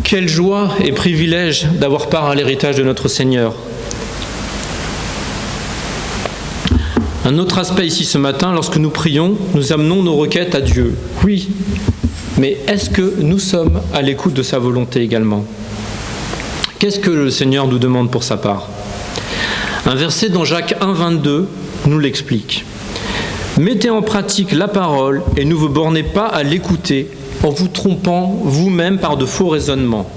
Quelle joie et privilège d'avoir part à l'héritage de notre Seigneur. Un autre aspect ici ce matin, lorsque nous prions, nous amenons nos requêtes à Dieu. Oui, mais est-ce que nous sommes à l'écoute de sa volonté également ? Qu'est-ce que le Seigneur nous demande pour sa part ? Un verset dans Jacques 1:22 nous l'explique. Mettez en pratique la parole et ne vous bornez pas à l'écouter en vous trompant vous-même par de faux raisonnements.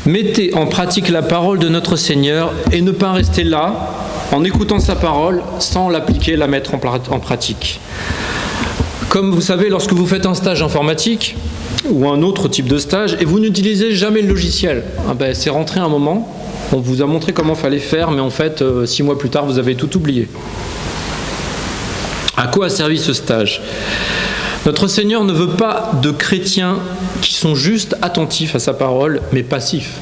Mettez en pratique la parole de notre Seigneur et ne pas rester là en écoutant sa parole sans l'appliquer, la mettre en pratique. Comme vous savez, lorsque vous faites un stage informatique ou un autre type de stage et vous n'utilisez jamais le logiciel, c'est rentré un moment, on vous a montré comment il fallait faire, mais en fait, 6 mois plus tard, vous avez tout oublié. À quoi a servi ce stage ? Notre Seigneur ne veut pas de chrétiens qui sont juste attentifs à sa parole, mais passifs.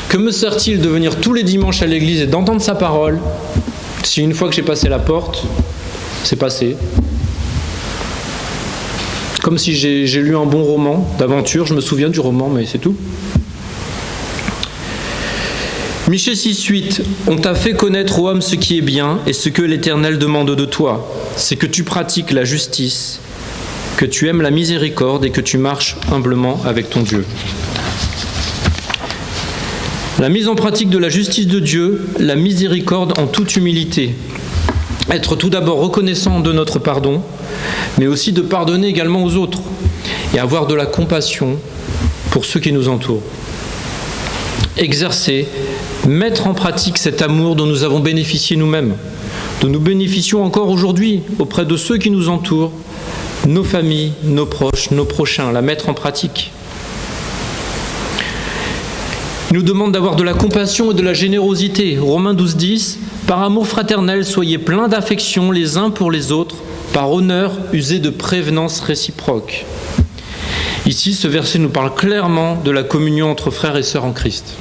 Que me sert-il de venir tous les dimanches à l'église et d'entendre sa parole si une fois que j'ai passé la porte, c'est passé ? Comme si j'ai lu un bon roman d'aventure, je me souviens du roman, mais c'est tout. Michée 6:8, on t'a fait connaître ô homme ce qui est bien et ce que l'Éternel demande de toi, c'est que tu pratiques la justice, que tu aimes la miséricorde et que tu marches humblement avec ton Dieu. La mise en pratique de la justice de Dieu, la miséricorde en toute humilité. Être tout d'abord reconnaissant de notre pardon, mais aussi de pardonner également aux autres et avoir de la compassion pour ceux qui nous entourent. Exercer, mettre en pratique cet amour dont nous avons bénéficié nous-mêmes, dont nous bénéficions encore aujourd'hui auprès de ceux qui nous entourent, nos familles, nos proches, nos prochains, la mettre en pratique. Il nous demande d'avoir de la compassion et de la générosité. Romains 12:10, par amour fraternel, soyez pleins d'affection les uns pour les autres, Par honneur, usez de prévenance réciproque. Ici, ce verset nous parle clairement de la communion entre frères et sœurs en Christ,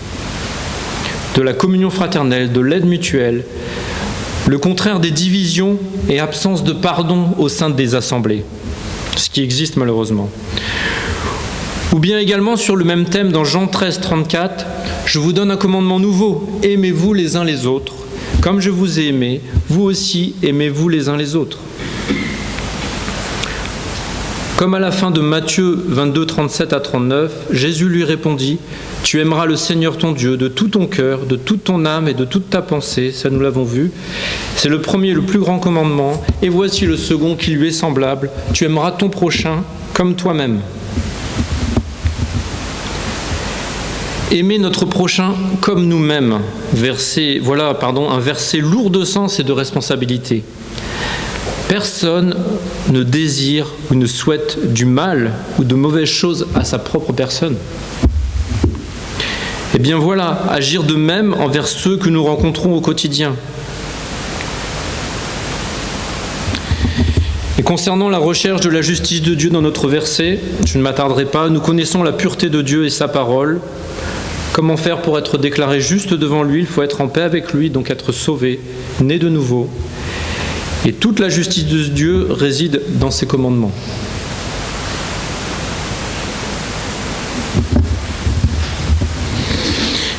de la communion fraternelle, de l'aide mutuelle, le contraire des divisions et absence de pardon au sein des assemblées, ce qui existe malheureusement. Ou bien également sur le même thème dans Jean 13, 34, « Je vous donne un commandement nouveau, aimez-vous les uns les autres, comme je vous ai aimé, vous aussi aimez-vous les uns les autres. » Comme à la fin de Matthieu 22, 37 à 39, Jésus lui répondit « Tu aimeras le Seigneur ton Dieu de tout ton cœur, de toute ton âme et de toute ta pensée. » Ça, nous l'avons vu. C'est le premier, le plus grand commandement. Et voici le second qui lui est semblable. « Tu aimeras ton prochain comme toi-même. » Aimer notre prochain comme nous-mêmes. Un verset lourd de sens et de responsabilité. Personne ne désire ou ne souhaite du mal ou de mauvaises choses à sa propre personne. Et bien voilà, agir de même envers ceux que nous rencontrons au quotidien. Et concernant la recherche de la justice de Dieu dans notre verset, je ne m'attarderai pas, nous connaissons la pureté de Dieu et sa parole. Comment faire pour être déclaré juste devant lui? Il faut être en paix avec lui, donc être sauvé, né de nouveau. Et toute la justice de Dieu réside dans ses commandements.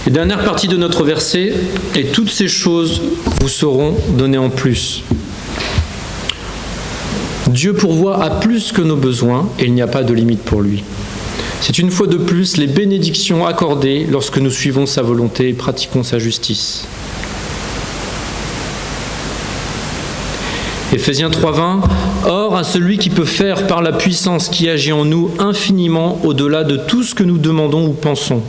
Et dernière partie de notre verset, « Et toutes ces choses vous seront données en plus ». Dieu pourvoit à plus que nos besoins et il n'y a pas de limite pour lui. C'est une fois de plus les bénédictions accordées lorsque nous suivons sa volonté et pratiquons sa justice. Éphésiens 3,20 « Or, à celui qui peut faire par la puissance qui agit en nous infiniment au-delà de tout ce que nous demandons ou pensons. »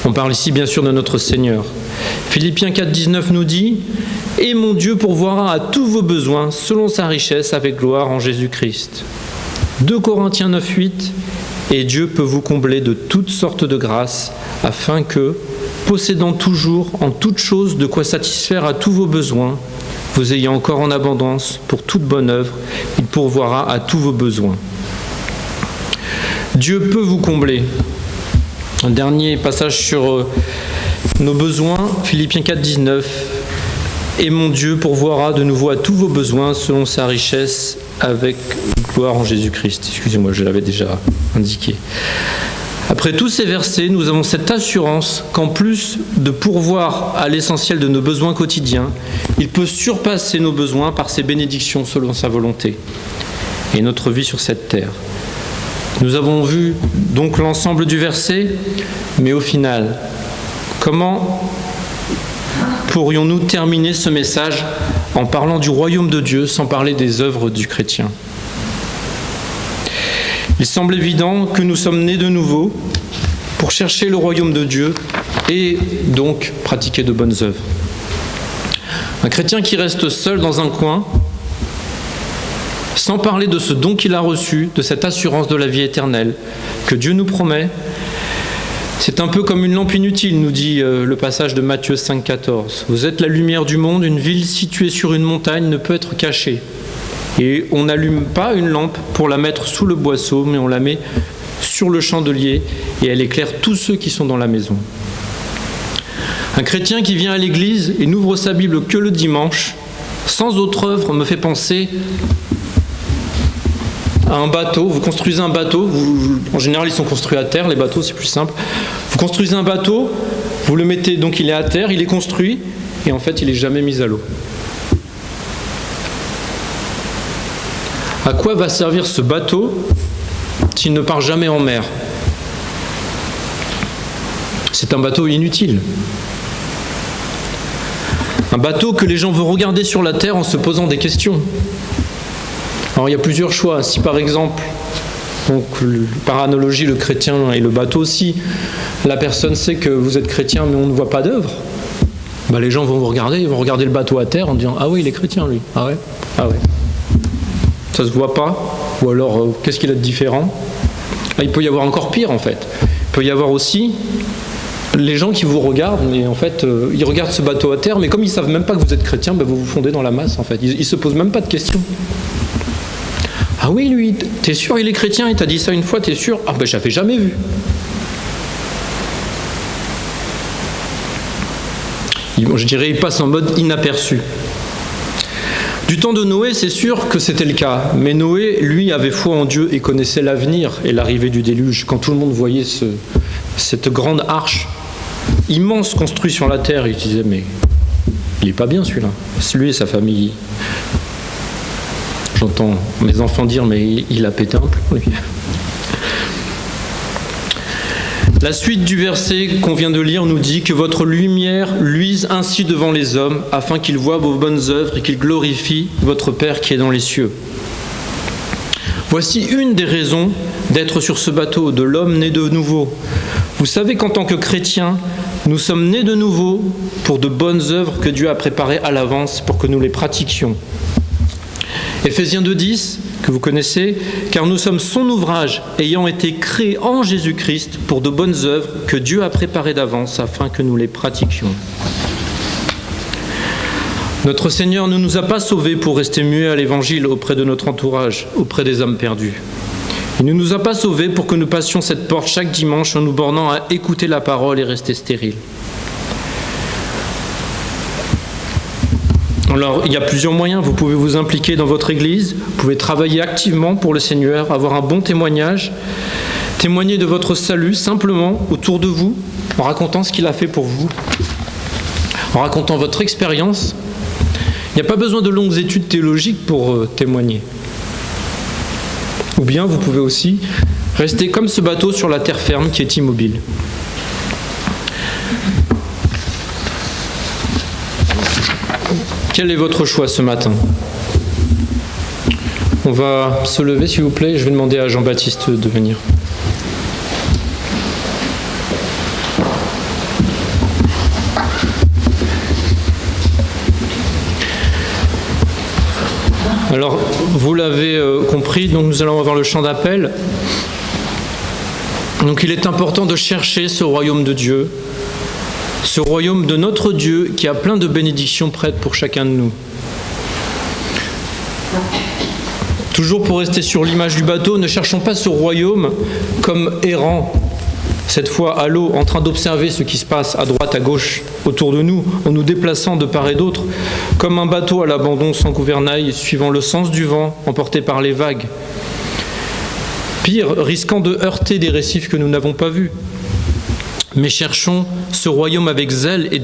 On parle ici bien sûr de notre Seigneur. Philippiens 4,19 nous dit « Et mon Dieu pourvoira à tous vos besoins selon sa richesse avec gloire en Jésus-Christ. » 2 Corinthiens 9,8 « Et Dieu peut vous combler de toutes sortes de grâces afin que, possédant toujours en toutes choses de quoi satisfaire à tous vos besoins, vous ayez encore en abondance pour toute bonne œuvre, il pourvoira à tous vos besoins. » Dieu peut vous combler. Un dernier passage sur nos besoins, Philippiens 4,19. « Et mon Dieu pourvoira de nouveau à tous vos besoins selon sa richesse avec gloire en Jésus-Christ. » Excusez-moi, je l'avais déjà indiqué. Après tous ces versets, nous avons cette assurance qu'en plus de pourvoir à l'essentiel de nos besoins quotidiens, il peut surpasser nos besoins par ses bénédictions selon sa volonté et notre vie sur cette terre. Nous avons vu donc l'ensemble du verset, mais au final, comment pourrions-nous terminer ce message en parlant du royaume de Dieu sans parler des œuvres du chrétien ? Il semble évident que nous sommes nés de nouveau pour chercher le royaume de Dieu et donc pratiquer de bonnes œuvres. Un chrétien qui reste seul dans un coin, sans parler de ce don qu'il a reçu, de cette assurance de la vie éternelle que Dieu nous promet, c'est un peu comme une lampe inutile, nous dit le passage de Matthieu 5,14. Vous êtes la lumière du monde, une ville située sur une montagne ne peut être cachée. Et on n'allume pas une lampe pour la mettre sous le boisseau, mais on la met sur le chandelier et elle éclaire tous ceux qui sont dans la maison. Un chrétien qui vient à l'église et n'ouvre sa Bible que le dimanche, sans autre œuvre, me fait penser à un bateau. Vous construisez un bateau, en général ils sont construits à terre, les bateaux c'est plus simple. Vous construisez un bateau, vous le mettez, donc il est à terre, il est construit, et en fait il n'est jamais mis à l'eau. À quoi va servir ce bateau s'il ne part jamais en mer? C'est un bateau inutile. Un bateau que les gens vont regarder sur la terre en se posant des questions. Alors il y a plusieurs choix. Si par exemple, donc, par analogie, le chrétien et le bateau aussi, la personne sait que vous êtes chrétien mais on ne voit pas d'œuvre, les gens vont vous regarder, ils vont regarder le bateau à terre en disant « Ah oui, il est chrétien lui. Ah ouais. Ça se voit pas, ou alors qu'est-ce qu'il a de différent ? Il peut y avoir encore pire en fait. Il peut y avoir aussi les gens qui vous regardent, mais en fait, ils regardent ce bateau à terre, mais comme ils savent même pas que vous êtes chrétien, vous vous fondez dans la masse, en fait. Ils se posent même pas de questions. Ah oui, lui, t'es sûr il est chrétien, il t'a dit ça une fois, t'es sûr? Ah ben j'avais jamais vu. Je dirais, il passe en mode inaperçu. Du temps de Noé, c'est sûr que c'était le cas, mais Noé, lui, avait foi en Dieu et connaissait l'avenir et l'arrivée du déluge. Quand tout le monde voyait cette grande arche immense construite sur la terre, il disait, mais il est pas bien celui-là. Lui et sa famille. J'entends mes enfants dire, mais il a pété un plomb, lui. La suite du verset qu'on vient de lire nous dit que votre lumière luise ainsi devant les hommes, afin qu'ils voient vos bonnes œuvres et qu'ils glorifient votre Père qui est dans les cieux. Voici une des raisons d'être sur ce bateau, de l'homme né de nouveau. Vous savez qu'en tant que chrétiens, nous sommes nés de nouveau pour de bonnes œuvres que Dieu a préparées à l'avance pour que nous les pratiquions. Éphésiens 2,10, que vous connaissez, car nous sommes son ouvrage, ayant été créés en Jésus-Christ pour de bonnes œuvres que Dieu a préparées d'avance afin que nous les pratiquions. Notre Seigneur ne nous a pas sauvés pour rester muets à l'Évangile auprès de notre entourage, auprès des âmes perdues. Il ne nous a pas sauvés pour que nous passions cette porte chaque dimanche en nous bornant à écouter la parole et rester stériles. Alors, il y a plusieurs moyens. Vous pouvez vous impliquer dans votre église, vous pouvez travailler activement pour le Seigneur, avoir un bon témoignage, témoigner de votre salut simplement autour de vous, en racontant ce qu'il a fait pour vous, en racontant votre expérience. Il n'y a pas besoin de longues études théologiques pour témoigner. Ou bien vous pouvez aussi rester comme ce bateau sur la terre ferme qui est immobile. Quel est votre choix ce matin? On va se lever s'il vous plaît, je vais demander à Jean-Baptiste de venir. Alors, vous l'avez compris, donc nous allons avoir le chant d'appel. Donc il est important de chercher ce royaume de Dieu, ce royaume de notre Dieu qui a plein de bénédictions prêtes pour chacun de nous. Toujours pour rester sur l'image du bateau, ne cherchons pas ce royaume comme errant, cette fois à l'eau, en train d'observer ce qui se passe à droite, à gauche, autour de nous, en nous déplaçant de part et d'autre, comme un bateau à l'abandon sans gouvernail, suivant le sens du vent, emporté par les vagues. Pire, risquant de heurter des récifs que nous n'avons pas vus. Mais cherchons ce royaume avec zèle et